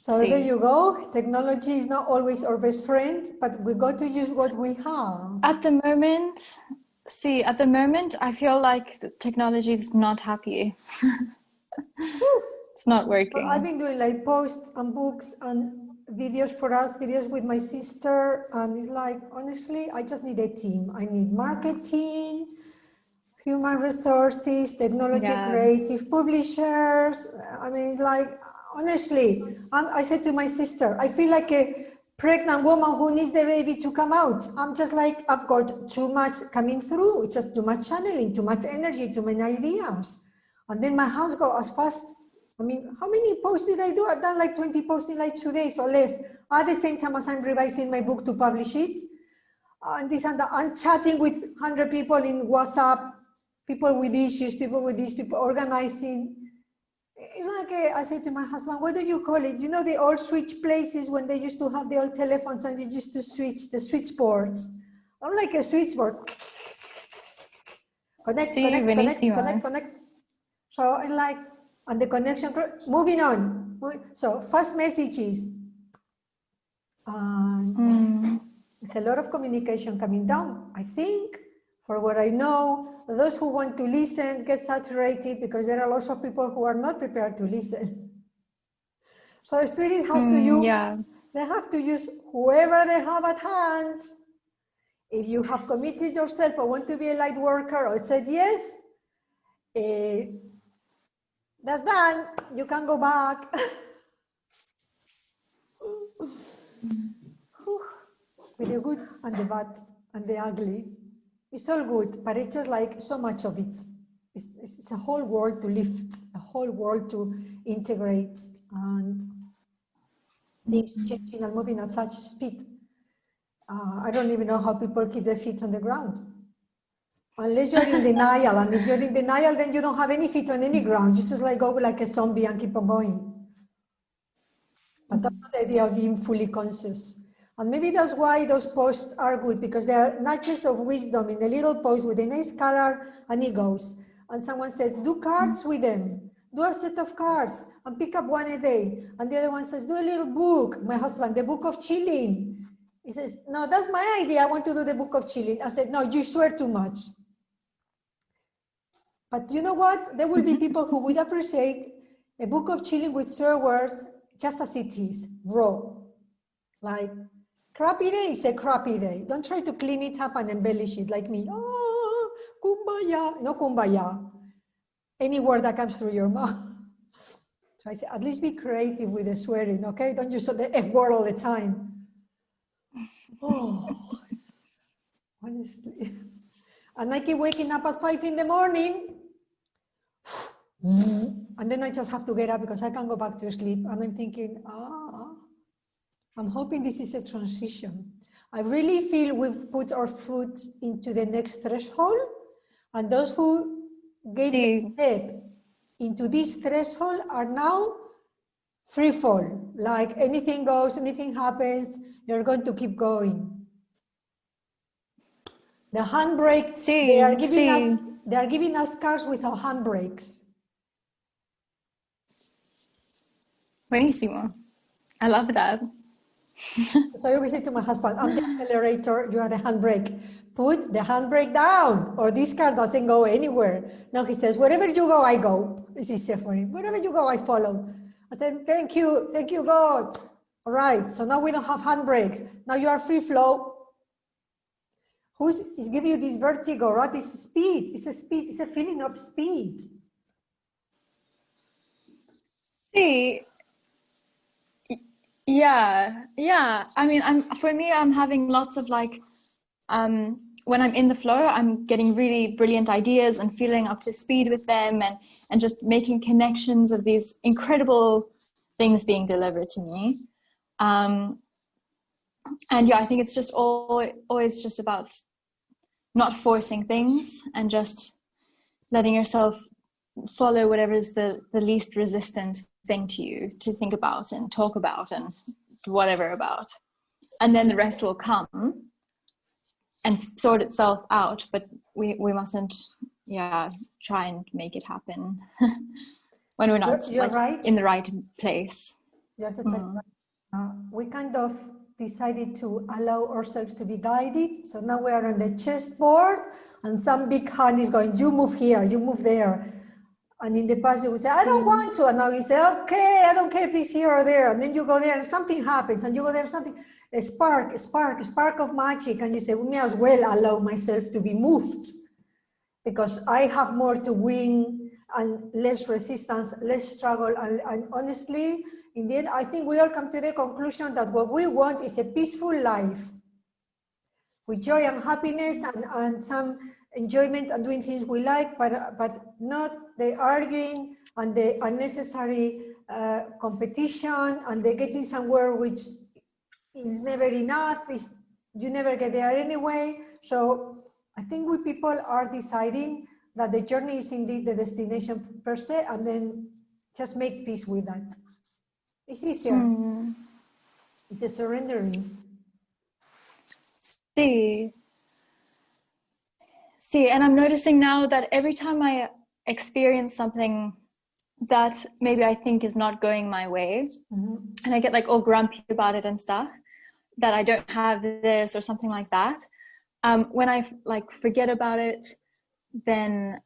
So there you go. Technology is not always our best friend, but we got to use what we have. At the moment, I feel like the technology is not happy. It's not working. Well, I've been doing like posts and books and videos for us, videos with my sister, and it's like, honestly, I just need a team. I need marketing, human resources, technology, creative publishers. I mean, it's like, honestly, I said to my sister, I feel like a pregnant woman who needs the baby to come out. I'm just like, I've got too much coming through. It's just too much channeling, too much energy, too many ideas. And then my hands go as fast. I mean, how many posts did I do? I've done like 20 posts in like 2 days or less. At the same time as I'm revising my book to publish it. And this and that. I'm chatting with 100 people in WhatsApp, people with issues, people with this, people organizing. Like I said to my husband, what do you call it? You know, the old switch places when they used to have the old telephones and they used to switch, the switchboards. I'm like a switchboard. Connect. So I'm like, and the connection, moving on. So first message is, it's a lot of communication coming down. I think, for what I know, those who want to listen get saturated because there are lots of people who are not prepared to listen. So Spirit has to use, they have to use whoever they have at hand. If you have committed yourself or want to be a light worker or said yes, that's done. You can go back. With the good and the bad and the ugly. It's all good, but it's just like so much of it. It's a whole world to lift, a whole world to integrate, and things changing and moving at such speed. I don't even know how people keep their feet on the ground. Unless you're in denial, and if you're in denial, then you don't have any feet on any ground. You just like go like a zombie and keep on going. But that's not the idea of being fully conscious. And maybe that's why those posts are good, because they are nudges of wisdom in a little post with a nice color, and it goes. And someone said, do cards with them. Do a set of cards and pick up one a day. And the other one says, do a little book. My husband, the book of chilling. He says, no, that's my idea. I want to do the book of chilling. I said, no, you swear too much. But you know what? There will be people who would appreciate a book of chilling with swear words just as it is, raw. Like, crappy day is a crappy day. Don't try to clean it up and embellish it like me. Oh, kumbaya. No kumbaya. Any word that comes through your mouth. So I say, at least be creative with the swearing, okay? Don't use the F word all the time. Oh, honestly. And I keep waking up at 5 in the morning. And then I just have to get up because I can't go back to sleep. And I'm thinking, I'm hoping this is a transition. I really feel we've put our foot into the next threshold. And those who gave the step into this threshold are now free fall. Like anything goes, anything happens, you're going to keep going. The handbrake, they are giving us cars without handbrakes. Buenísimo. I love that. So I always say to my husband, I'm the accelerator, you are the handbrake. Put the handbrake down, or this car doesn't go anywhere. Now he says, wherever you go, I go. It's easier for him. Wherever you go, I follow. I said, thank you, God. All right, so now we don't have handbrakes. Now you are free flow. Who's giving you this vertigo, right? It's speed, it's a feeling of speed. See, yeah. I mean, I'm having lots of like, when I'm in the flow, I'm getting really brilliant ideas and feeling up to speed with them, and just making connections of these incredible things being delivered to me. And yeah, I think it's just always just about not forcing things and just letting yourself follow whatever is the least resistant thing to you to think about and talk about and whatever about. And then the rest will come and sort itself out, but we mustn't try and make it happen when we're not You're right. in the right place. You're totally right. We kind of decided to allow ourselves to be guided. So now we are on the chessboard and some big hand is going, you move here, you move there. And in the past you would say, I don't want to. And now you say, okay, I don't care if it's here or there. And then you go there and something happens and you go there, something, a spark of magic. And you say, we may as well allow myself to be moved because I have more to win and less resistance, less struggle. And honestly, in the end, I think we all come to the conclusion that what we want is a peaceful life with joy and happiness and some enjoyment and doing things we like, but not the arguing and the unnecessary competition and the getting somewhere which is never enough, you never get there anyway. So I think we people are deciding that the journey is indeed the destination per se, and then just make peace with that. It's easier. It's a surrendering. See, and I'm noticing now that every time I experience something that maybe I think is not going my way, and I get like all grumpy about it and stuff, that I don't have this or something like that, when I like forget about it, then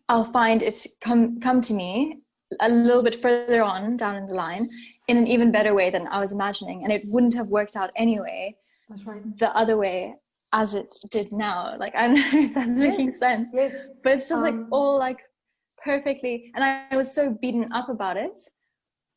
I'll find it come to me a little bit further on down in the line in an even better way than I was imagining, and it wouldn't have worked out anyway. That's right. The other way as it did now. Like, I don't know if that's making sense. Yes. But it's just like all like perfectly, and I was so beaten up about it,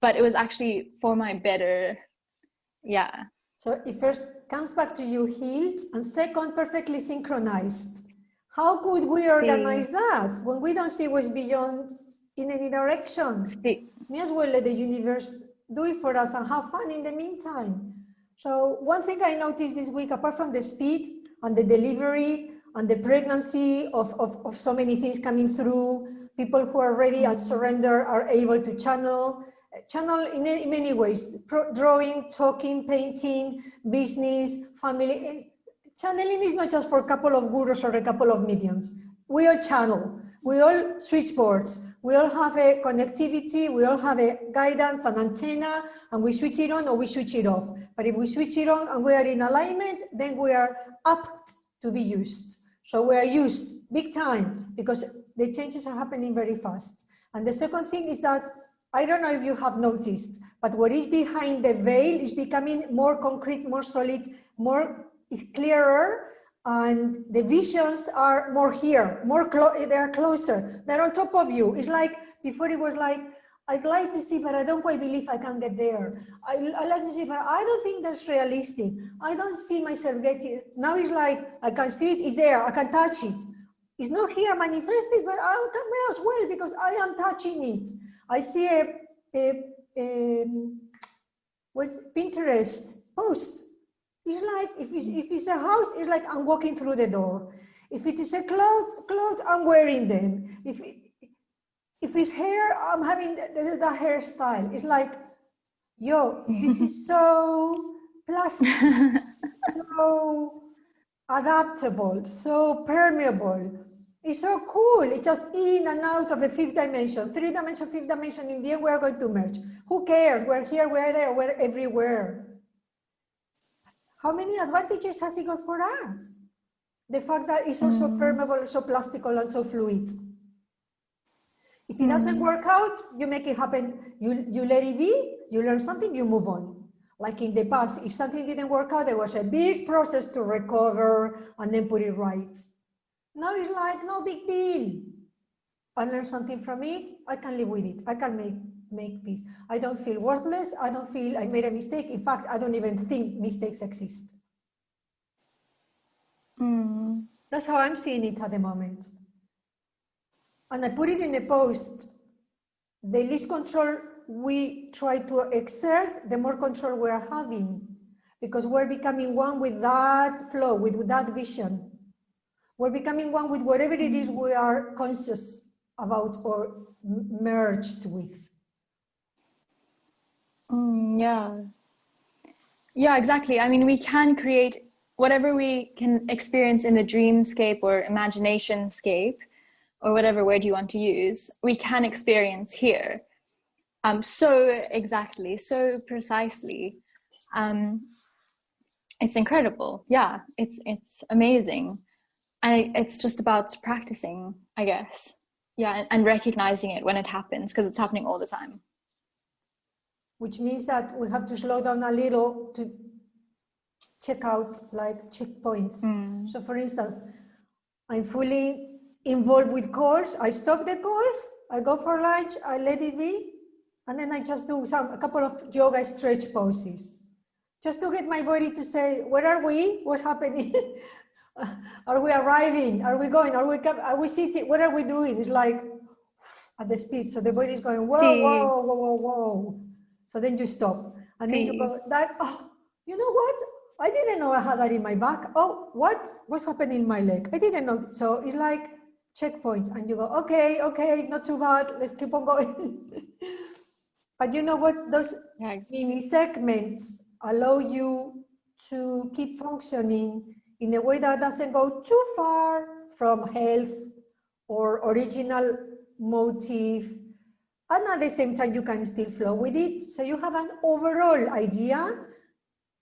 but it was actually for my better. Yeah. So it first comes back to you healed, and second, perfectly synchronized. How could we organize that when we don't see what's beyond in any direction? May as well let the universe do it for us and have fun in the meantime. So one thing I noticed this week, apart from the speed and the delivery and the pregnancy of so many things coming through, people who are ready and surrender are able to channel in many ways, drawing, talking, painting, business, family. Channeling is not just for a couple of gurus or a couple of mediums. We all channel, we all switchboards, we all have a connectivity, we all have a guidance, an antenna, and we switch it on or we switch it off. But if we switch it on and we are in alignment, then we are apt to be used. So we are used big time because the changes are happening very fast. And the second thing is that, I don't know if you have noticed, but what is behind the veil is becoming more concrete, more solid, is clearer, and the visions are more here, they are closer, they're on top of you. It's like, before it was like, I'd like to see, but I don't quite believe I can get there. I like to see, but I don't think that's realistic. I don't see myself getting it. Now it's like, I can see it, it's there, I can touch it. It's not here manifested, but I can may as well because I am touching it. I see what's Pinterest post. It's like, if it's a house, it's like I'm walking through the door. If it is a clothes, I'm wearing them. If it's hair, I'm having the hairstyle. It's like, yo, this is so plastic, so adaptable, so permeable. It's so cool. It's just in and out of the fifth dimension. 3-dimension, fifth dimension, in the end, we're going to merge. Who cares? We're here, we're there, we're everywhere. How many advantages has it got for us? The fact that it's also permeable, so plastical, and so fluid. If it doesn't work out, you make it happen. You let it be, you learn something, you move on. Like in the past, if something didn't work out, there was a big process to recover and then put it right. Now it's like, no big deal. I learned something from it, I can live with it, I can make peace. I don't feel worthless, I don't feel I made a mistake. In fact, I don't even think mistakes exist. That's how I'm seeing it at the moment. And I put it in a post. The least control we try to exert, the more control we are having, because we're becoming one with that flow, with that vision. We're becoming one with whatever it is we are conscious about or merged with. Yeah, exactly. I mean, we can create whatever we can experience in the dreamscape or imaginationscape, or whatever word you want to use, we can experience here. So exactly, so precisely. It's incredible. Yeah, it's amazing. And it's just about practicing, I guess. Yeah, and recognizing it when it happens, because it's happening all the time. Which means that we have to slow down a little to check out like checkpoints. So for instance, I'm fully involved with calls. I stop the calls, I go for lunch, I let it be, and then I just do a couple of yoga stretch poses. Just to get my body to say, where are we? What's happening? Are we arriving? Are we going? Are we sitting? What are we doing? It's like at the speed. So the body is going, whoa, See, whoa, whoa, whoa, whoa. So then you stop. And then you see. go, that, oh, you know what? I didn't know I had that in my back. Oh, what? What's happening in my leg? I didn't know. So it's like checkpoints. And you go, okay, okay, not too bad. Let's keep on going. But you know what? Those mini segments allow you to keep functioning in a way that doesn't go too far from health or original motive. And at the same time, you can still flow with it. So you have an overall idea,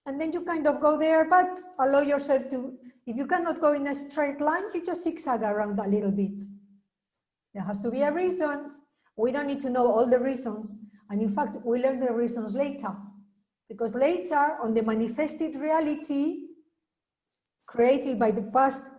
and then you kind of go there, but allow yourself to, if you cannot go in a straight line, you just zigzag around a little bit. There has to be a reason. We don't need to know all the reasons. And in fact, we learn the reasons later. Because later, on the manifested reality created by the past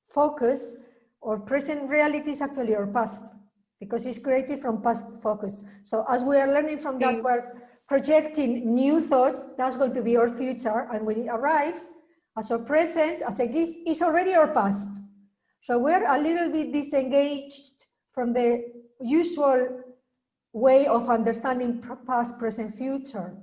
focus, or present reality is actually our past, because it's created from past focus. So as we are learning from that, we're projecting new thoughts. That's going to be our future. And when it arrives, as our present, as a gift, it's already our past. So we're a little bit disengaged from the usual way of understanding past, present, future.